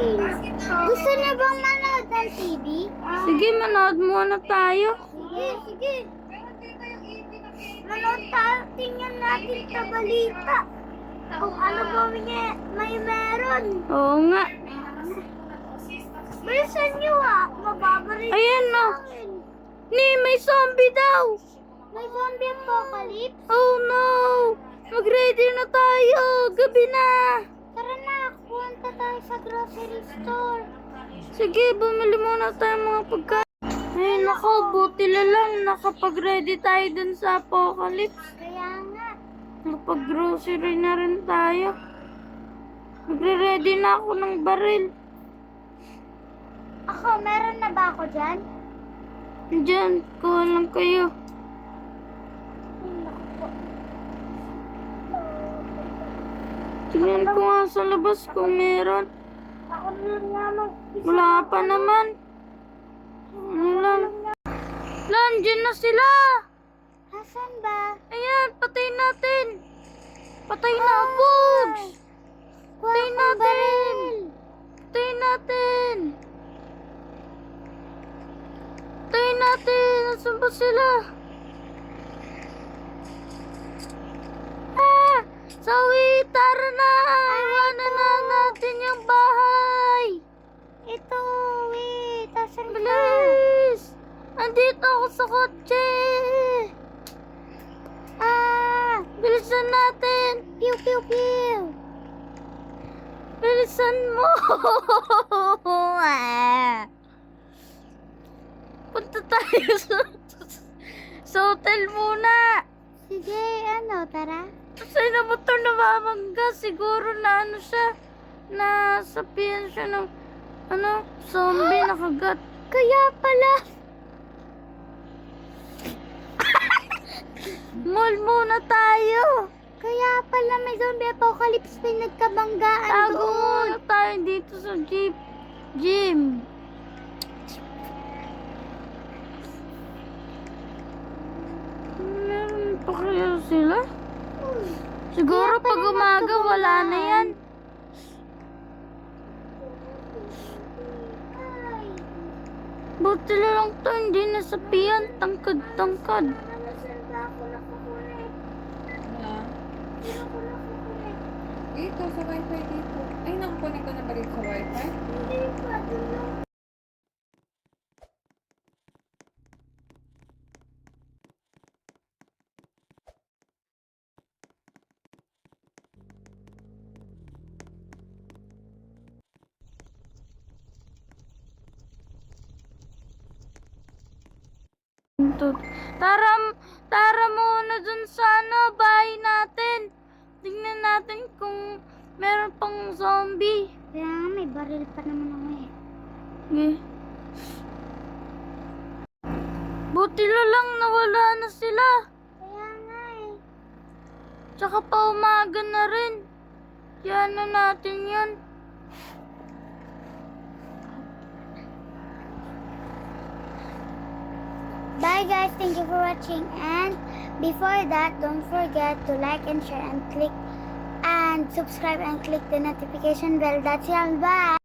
Gusto niyo bang manood ng TV? Sige, manood muna tayo. Sige. Manood tayo. Tingnan natin sa balita. Kung ano ba may meron. Oo nga. Bilisan niyo mababarit Ayan sa no. akin. May zombie daw. May zombie apocalypse. Oh no. Mag-ready na tayo. Gabi na. Tara na, punta tayo sa grocery store. Sige, bumili muna tayo mga pagkain. Ay, nako, buti na lang. Nakapag-ready tayo dun sa apocalypse. Kaya nga. Nakapag-grocery na rin tayo. Magre-ready na ako ng baril. Ako, meron na ba ako dyan? Diyan, kuha lang kayo. Tingnan ko nga sa labas kung meron. Ako rin nga Wala pa naman. Ano lang. Nandiyan na sila. Asan ba? Ayan, patay natin. Patay na, Bugs. Patay natin. Patay natin. Patay natin. Nasaan ba sila? Sawi, tara na. Iwanan na natin yung bahay. Ito, wait. Asan ka? Bilis. Andito ako sa kotse. Bilisan natin. Pew, pew, pew. Bilisan mo. Punta tayo sa hotel muna. Sige, tara. Kasi na motor na mamangga. Siguro na siya. Nasapian siya ng zombie nakagat. Kaya pala. Mall muna tayo. Kaya pala may zombie apocalypse pinagkabanggaan Tago doon. muna tayo dito sa gym. Meron pa kaya sila? Siguro Kaya pala pag umaga wala na yan. Ay. Buti na lang to, hindi nasapian. Tangkad-tangkad. Saan ba ako nakukulit? Saan ako nakukulit? Dito, sa wifi dito. Ay, nakakunik ko na ba dito sa wifi? Hindi pa, doon lang. Tara muna dun sa bahay natin. Tingnan natin kung meron pang zombie. Kaya nga, may baril pa naman ako eh. Okay. Buti na lang nawala na sila. Kaya nga eh. Tsaka pa umaga na rin. Yan na natin yan. Bye guys, thank you for watching, and before that, don't forget to like and share and click and subscribe and click the notification bell. That's all. Bye.